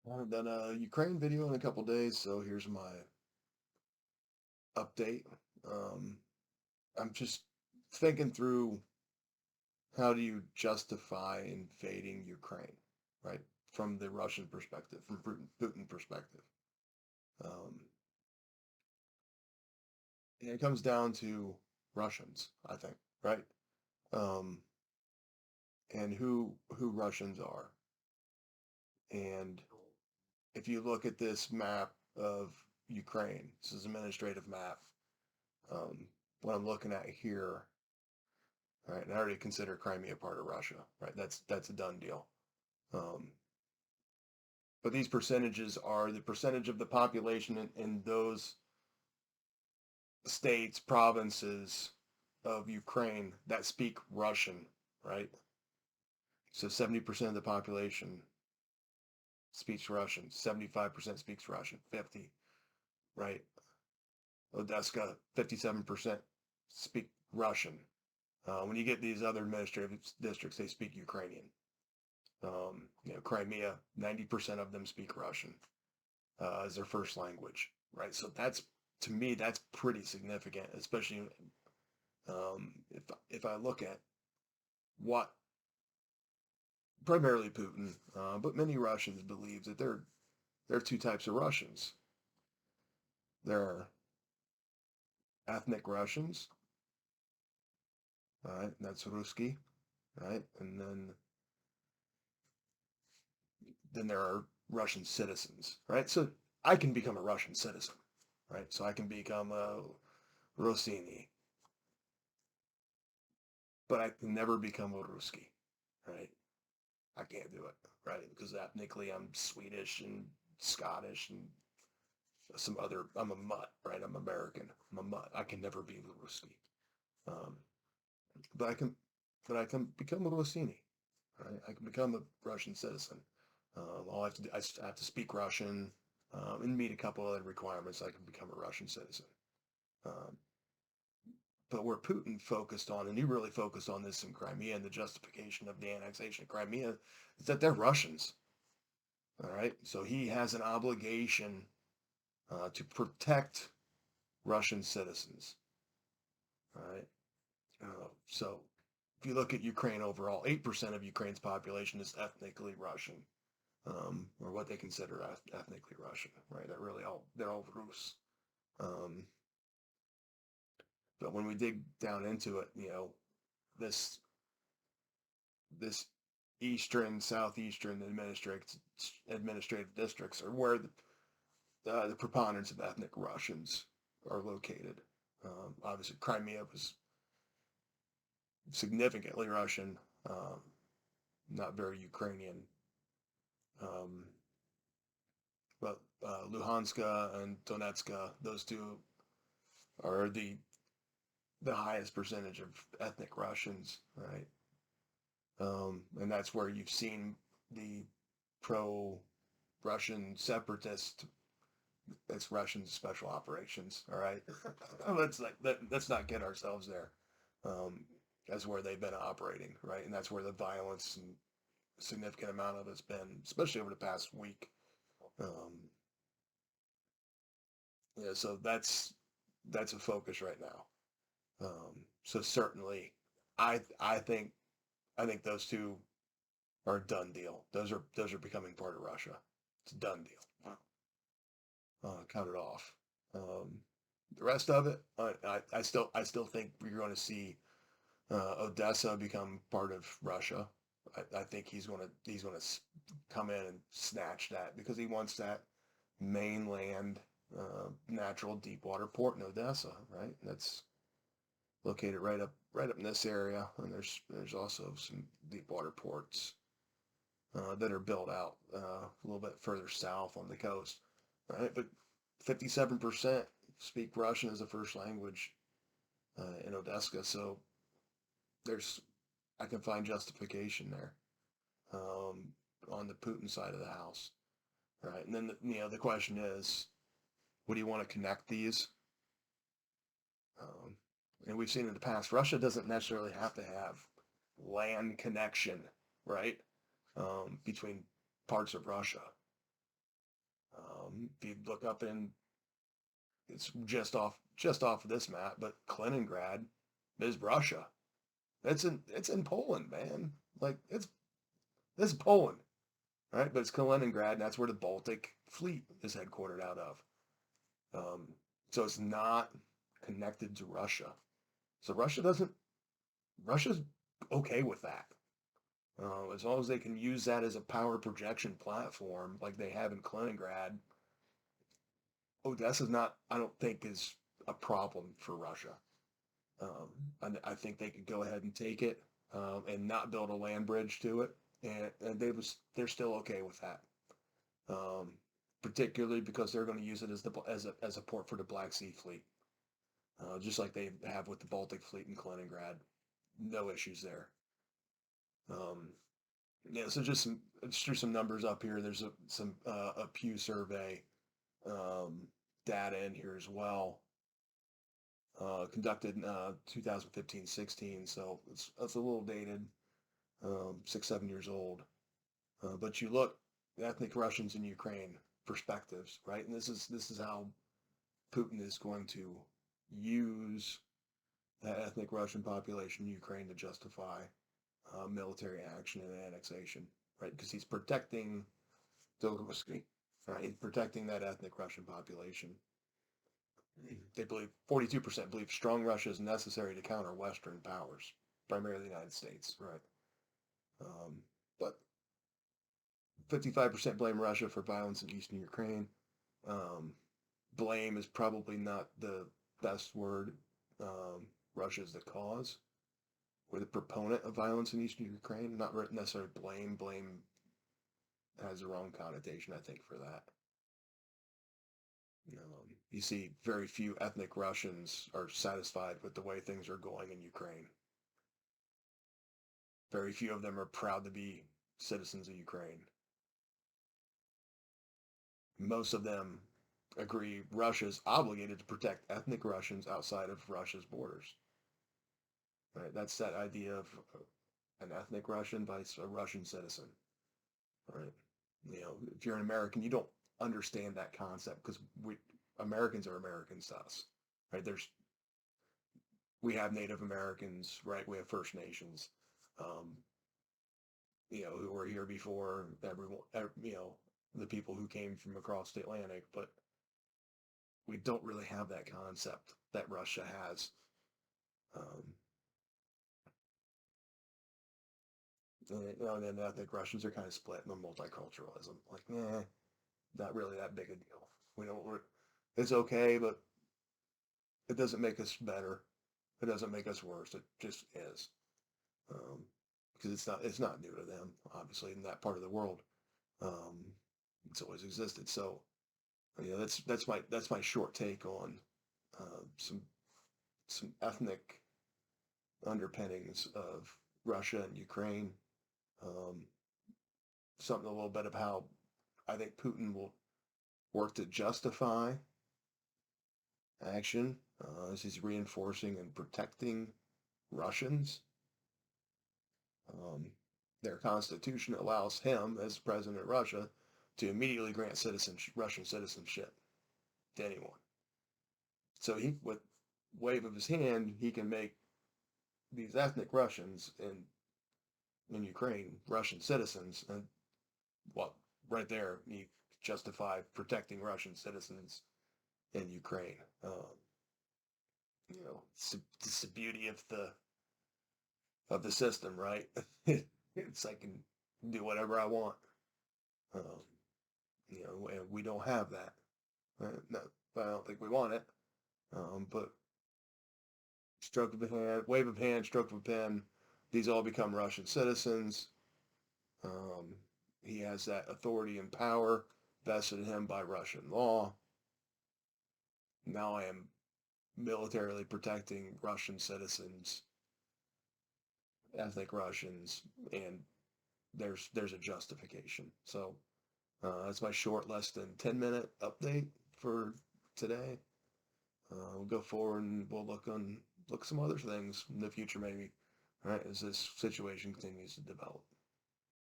I haven't done a Ukraine video in a couple days, so here's my update. Um, I'm just thinking through how do you justify invading Ukraine, right? From the Russian perspective, from Putin perspective. Um, and it comes down to Russians, I think, right? Um, and who Russians are. And if you look at this map of Ukraine, this is an administrative map. Um, what I'm looking at here. Right, and I already consider Crimea part of Russia. Right, that's a done deal. Um, but these percentages are the percentage of the population in those states, provinces of Ukraine that speak Russian. Right, so 70% of the population speaks Russian. 75% speaks Russian. 50, right? Odessa, 57% speak Russian. When you get these other administrative districts, they speak Ukrainian. Crimea, 90% of them speak Russian as their first language, right? So that's, to me, that's pretty significant, especially if I look at what primarily Putin, but many Russians believe that there are two types of Russians. There are ethnic Russians, right? That's Ruski, right? And then there are Russian citizens, right? So I can become a Russian citizen, right? So I can become a Rossini, but I can never become a Ruski, right? I can't do it, right? Because ethnically I'm Swedish and Scottish and some other. I'm a mutt, right? I'm American. I'm a mutt. I can never be a Ruski, um, but I can, but I can become a Rossini, right? I can become a Russian citizen. All I have to do, I have to speak Russian and meet a couple other requirements. I can become a Russian citizen. Um, but where Putin focused on, and he really focused on this in Crimea and the justification of the annexation of Crimea, is that they're Russians. All right. So he has an obligation to protect Russian citizens. All right. So if you look at Ukraine overall, 8% of Ukraine's population is ethnically Russian, or what they consider ethnically Russian. Right. They're all Rus. Um, but when we dig down into it, this this eastern, southeastern administrative districts are where the preponderance of ethnic Russians are located. Obviously, Crimea was significantly Russian, um, not very Ukrainian. Um, but Luhanska and Donetska, those two are the highest percentage of ethnic Russians, right? And that's where you've seen the pro-Russian separatist. That's Russian special operations. All right, let's not get ourselves there. Um, that's where they've been operating, right? And that's where the violence and significant amount of it's been, especially over the past week. Um, yeah, so that's a focus right now. So certainly, I think those two are a done deal. Those are becoming part of Russia. It's a done deal. Count it off. Um, the rest of it, I still think you're going to see Odessa become part of Russia. I think he's going to come in and snatch that because he wants that mainland natural deep water port in Odessa, right? That's located right up in this area, and there's also some deep water ports that are built out a little bit further south on the coast, right? But 57% speak Russian as a first language in Odessa, so there's I can find justification there um, on the Putin side of the house, right? And then the question is, what do you want to connect these? Um, and we've seen in the past, Russia doesn't necessarily have to have land connection, right? Between parts of Russia. If you look up in, it's just off of this map, but Kaliningrad is Russia. It's in Poland, man. Like it's Poland, right? But it's Kaliningrad, and that's where the Baltic Fleet is headquartered out of. Um, so it's not connected to Russia. So Russia's okay with that. As long as they can use that as a power projection platform, like they have in Kaliningrad, Odessa's not, I don't think, is a problem for Russia. I think they could go ahead and take it and not build a land bridge to it, and they're still okay with that. Um, Particularly because they're going to use it as a port for the Black Sea Fleet, just like they have with the Baltic Fleet in Kaliningrad. No issues there. Um, yeah, so just threw some numbers up here. There's a Pew survey um, data in here as well, conducted in 2015-16, so it's a little dated, 6, 7 years old. But you look ethnic Russians in Ukraine perspectives, right? And this is how Putin is going to use that ethnic Russian population in Ukraine to justify military action and annexation, right? Because he's protecting Dolgorovsky, right? He's protecting that ethnic Russian population. They believe 42% believe strong Russia is necessary to counter Western powers, primarily the United States, right? Um, but 55% blame Russia for violence in eastern Ukraine. Um, Blame is probably not the best word. Russia is the cause. We're the proponent of violence in eastern Ukraine, not necessarily blame. Blame has the wrong connotation, I think, for that. You see very few ethnic Russians are satisfied with the way things are going in Ukraine. Very few of them are proud to be citizens of Ukraine. Most of them agree Russia is obligated to protect ethnic Russians outside of Russia's borders. Right? That's that idea of an ethnic Russian by a Russian citizen. Right? If you're an American, you don't understand that concept because Americans are Americans to us. Right? We have Native Americans, right? We have First Nations, um, who were here before everyone, the people who came from across the Atlantic, but we don't really have that concept that Russia has. Um, and then ethnic Russians are kind of split in the multiculturalism. Like, not really that big a deal. It's okay, but it doesn't make us better. It doesn't make us worse. It just is. Um, because it's not new to them, obviously, in that part of the world. Um, it's always existed. So, that's my short take on some ethnic underpinnings of Russia and Ukraine. Um, Something a little bit of how I think Putin will work to justify action as he's reinforcing and protecting Russians. Um, their constitution allows him, as president of Russia, to immediately grant Russian citizenship to anyone. So with wave of his hand, he can make these ethnic Russians in Ukraine Russian citizens, and well, right there, you justify protecting Russian citizens in Ukraine. It's the beauty of the system, right? It's I can do whatever I want. Um, and we don't have that. Right? No, I don't think we want it. But stroke of a hand, wave of hand, stroke of a pen, these all become Russian citizens. Um, he has that authority and power vested in him by Russian law. Now I am militarily protecting Russian citizens, ethnic Russians, and there's a justification. So that's my short, less than 10-minute update for today. We'll go forward and we'll look some other things in the future maybe, right, as this situation continues to develop.